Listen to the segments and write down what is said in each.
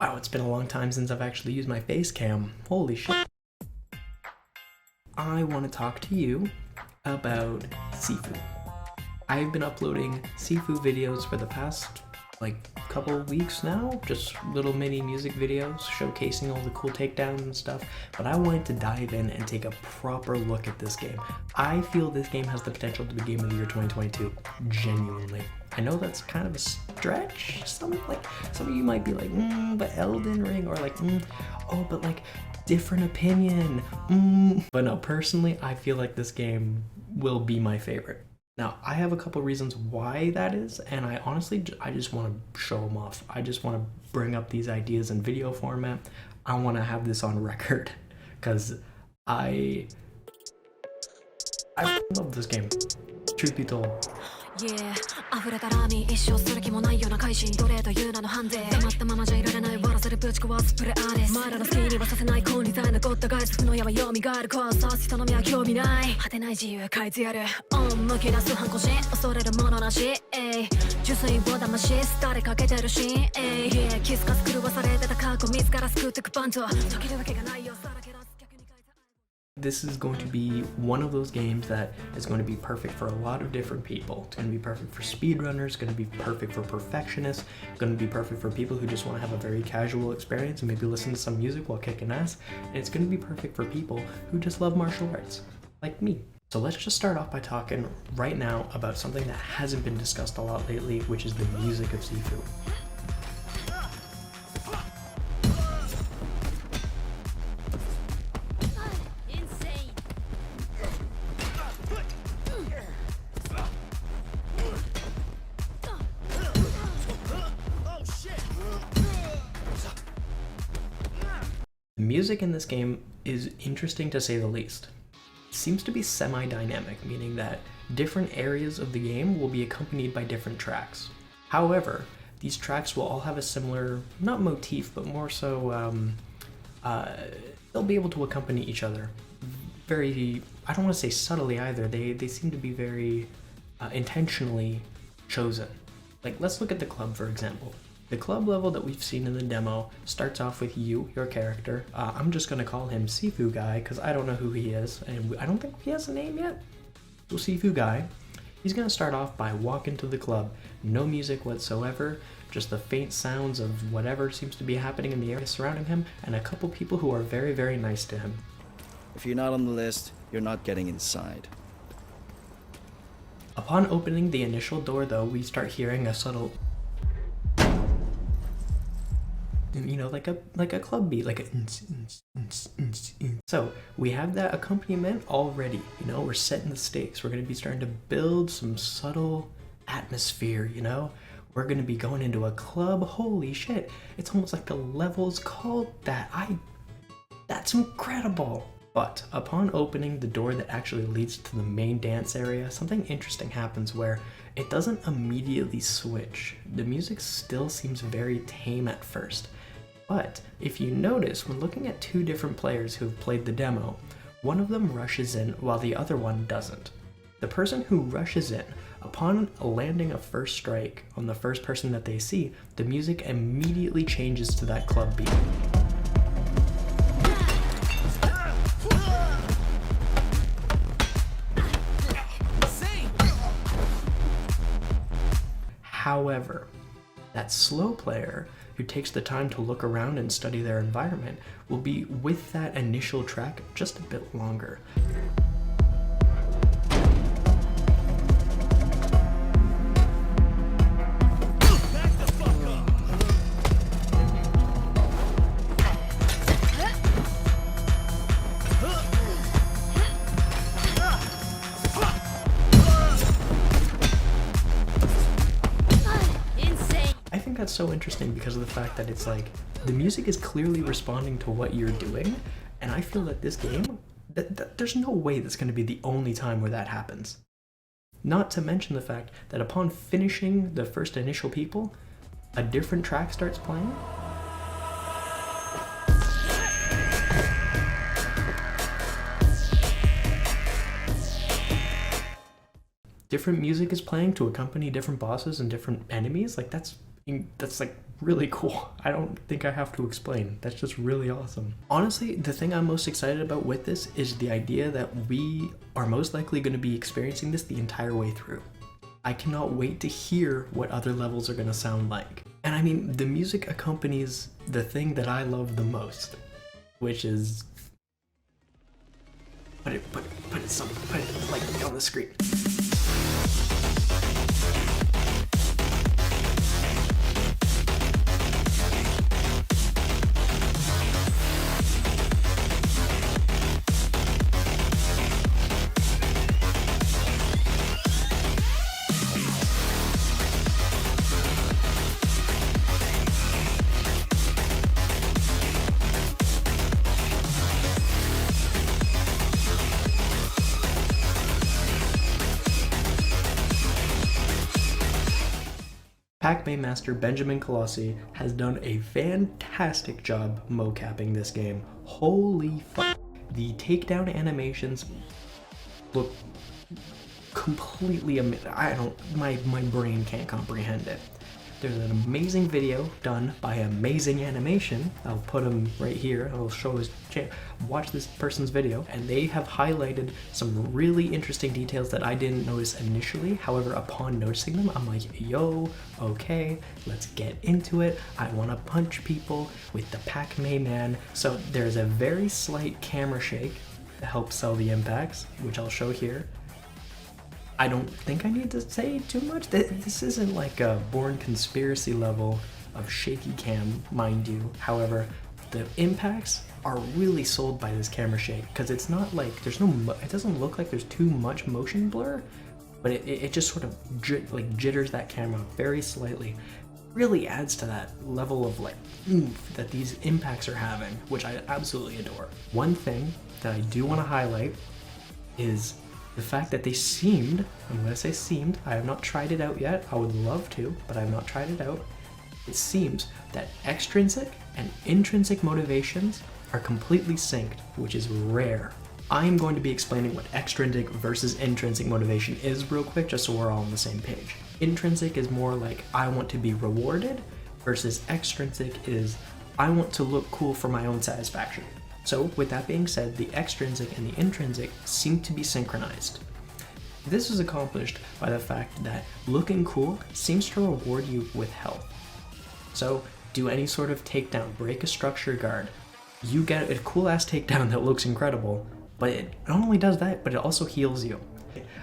Wow, it's been a long time since I've actually used my face cam. Holy shit. I want to talk to you about SIFU. I've been uploading SIFU videos for the past couple weeks now, just little mini music videos showcasing all the cool takedowns and stuff, but I wanted to dive in and take a proper look at this game. I feel this game has the potential to be Game of the Year 2022, genuinely. I know that's kind of a stretch, some of you might be like, but Elden Ring, or oh, but different opinion, But no, personally, I feel like this game will be my favorite. Now, I have a couple reasons why that is, and I just want to show them off. I just want to bring up these ideas in video format. I want to have this on record, because I love this game, truth be told. Yeah, 溢れたラーミー一生する気もないような開始奴隷という名のハンデ黙ったままじゃいられない笑わせるぶち壊すプレアーレス前らの好きにはさせない根理罪残ったガイス負の山よみがえるコアソース人の目は興味ない果てない自由変えてやるむき出す反抗心恐れるものなし純粋を騙し廃れかけてるシーンYeah キスかす狂わされてた過去自ら救ってくバント時るわけがないよさらけ出す This is going to be one of those games that is going to be perfect for a lot of different people. It's going to be perfect for speedrunners, going to be perfect for perfectionists, going to be perfect for people who just want to have a very casual experience and maybe listen to some music while kicking ass. And it's going to be perfect for people who just love martial arts, like me. So let's just start off by talking right now about something that hasn't been discussed a lot lately, which is the music of SIFU. The music in this game is interesting to say the least. It seems to be semi-dynamic, meaning that different areas of the game will be accompanied by different tracks. However, these tracks will all have a similar, not motif, but more so, they'll be able to accompany each other. Very, I don't want to say subtly either, they seem to be very intentionally chosen. Let's look at the club, for example. The club level that we've seen in the demo starts off with you, your character. I'm just going to call him SIFU Guy because I don't know who he is, and I don't think he has a name yet. So SIFU Guy, he's going to start off by walking to the club. No music whatsoever, just the faint sounds of whatever seems to be happening in the area surrounding him, and a couple people who are very, very nice to him. If you're not on the list, you're not getting inside. Upon opening the initial door, though, we start hearing a subtle, you know, like a club beat, like a so we have that accompaniment already. You know, we're setting the stakes. We're going to be starting to build some subtle atmosphere. You know, we're going to be going into a club. Holy shit, it's almost like the level's called that. That's incredible. But upon opening the door that actually leads to the main dance area, something interesting happens where it doesn't immediately switch. The music still seems very tame at first. But if you notice, when looking at two different players who've played the demo, one of them rushes in while the other one doesn't. The person who rushes in, upon landing a first strike on the first person that they see, the music immediately changes to that club beat. However, that slow player who takes the time to look around and study their environment will be with that initial track just a bit longer. That's so interesting because of the fact that it's like the music is clearly responding to what you're doing, and I feel that this game, there's no way that's going to be the only time where that happens. Not to mention the fact that upon finishing the first initial people, a different track starts playing. Different music is playing to accompany different bosses and different enemies. That's That's like really cool. I don't think I have to explain. That's just really awesome. Honestly, the thing I'm most excited about with this is the idea that we are most likely going to be experiencing this the entire way through. I cannot wait to hear what other levels are going to sound like. And I mean, the music accompanies the thing that I love the most, which is put it like on the screen. Pac-Man master Benjamin Colossi has done a fantastic job mocapping this game. Holy fuck. The takedown animations look completely my brain can't comprehend it. There's an amazing video done by Amazing Animation. I'll put him right here. I'll show his channel. Watch this person's video, and they have highlighted some really interesting details that I didn't notice initially. However, upon noticing them, I'm like, yo, okay, let's get into it. I want to punch people with the Pac-Man man. So there's a very slight camera shake to help sell the impacts, which I'll show here. I don't think I need to say too much. This isn't like a Born Conspiracy level of shaky cam, mind you. However, the impacts are really sold by this camera shake because it's not like it doesn't look like there's too much motion blur, but it just sort of jitters that camera very slightly. Really adds to that level of like oomph that these impacts are having, which I absolutely adore. One thing that I do want to highlight is the fact that they seemed, I'm going to say seemed, I have not tried it out yet, I would love to, but I have not tried it out. It seems that extrinsic and intrinsic motivations are completely synced, which is rare. I am going to be explaining what extrinsic versus intrinsic motivation is real quick, just so we're all on the same page. Intrinsic is more like I want to be rewarded, versus extrinsic is I want to look cool for my own satisfaction. So with that being said, the extrinsic and the intrinsic seem to be synchronized. This is accomplished by the fact that looking cool seems to reward you with health. So do any sort of takedown, break a structure guard, you get a cool ass takedown that looks incredible, but it not only does that, but it also heals you.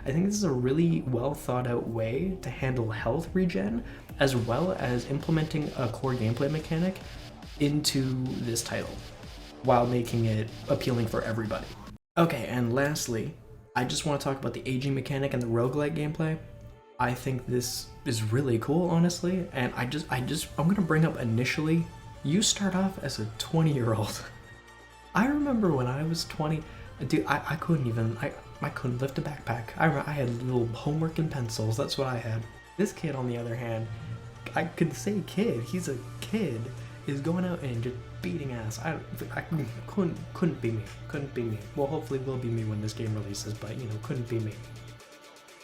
I think this is a really well thought out way to handle health regen, as well as implementing a core gameplay mechanic into this title, while making it appealing for everybody. Okay, and lastly, I just want to talk about the aging mechanic and the roguelike gameplay. I think this is really cool, honestly, and I'm gonna bring up initially, you start off as a 20-year-old. I remember when I was 20, dude, I couldn't lift a backpack. I had little homework and pencils, that's what I had. This kid, on the other hand, I could say kid, he's a kid, is going out and just beating ass. I couldn't be me. Well, hopefully will be me when this game releases, but you know, couldn't be me.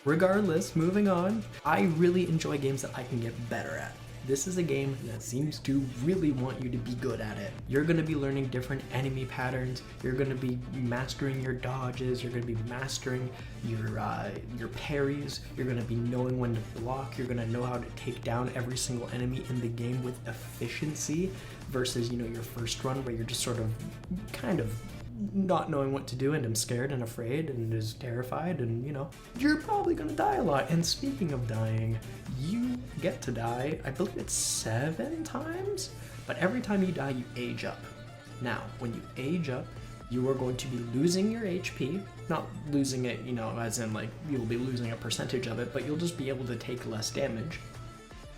Regardless, moving on, I really enjoy games that I can get better at. This is a game that seems to really want you to be good at it. You're going to be learning different enemy patterns, you're going to be mastering your dodges, you're going to be mastering your parries, you're going to be knowing when to block, you're going to know how to take down every single enemy in the game with efficiency versus, you know, your first run where you're just sort of kind of not knowing what to do and I'm scared and afraid and is terrified and, you know, you're probably gonna die a lot. And speaking of dying, you get to die, I believe it's 7 times, but every time you die you age up. Now when you age up, you are going to be losing your HP, not losing it, you know, as in like you'll be losing a percentage of it, but you'll just be able to take less damage,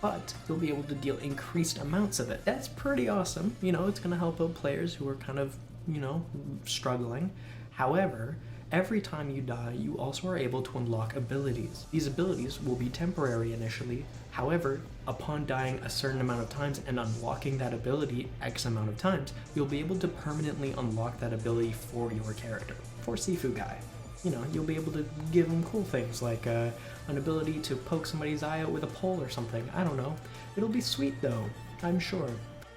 but you'll be able to deal increased amounts of it. That's pretty awesome. You know, it's gonna help out players who are kind of, you know, struggling. However, every time you die, you also are able to unlock abilities. These abilities will be temporary initially. However, upon dying a certain amount of times and unlocking that ability X amount of times, you'll be able to permanently unlock that ability for your character, for SIFU guy. you know, you'll be able to give them cool things like an ability to poke somebody's eye out with a pole or something. I don't know. It'll be sweet though, I'm sure.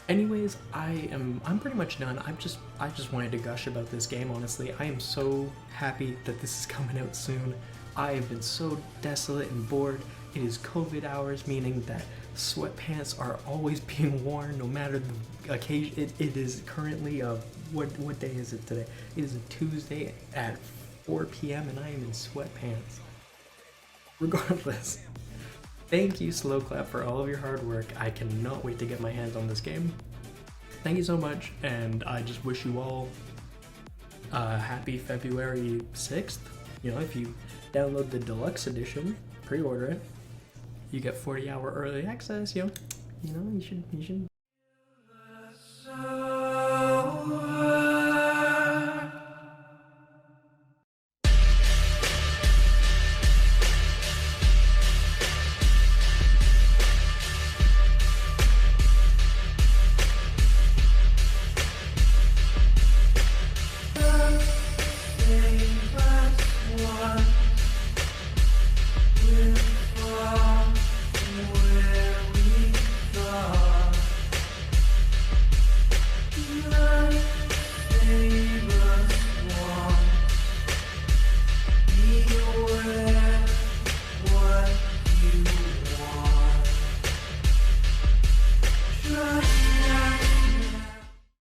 Anyways, I'm pretty much done. I just wanted to gush about this game, honestly. I am so happy that this is coming out soon. I have been so desolate and bored. It is COVID hours, meaning that sweatpants are always being worn no matter the occasion. It is currently what day is it today? It is a Tuesday at 4 p.m. and I am in sweatpants. Regardless, thank you Sloclap for all of your hard work. I cannot wait to get my hands on this game. Thank you so much, and I just wish you all happy February 6th. You know, if you download the deluxe edition, pre-order it, you get 40-hour early access. You know, you should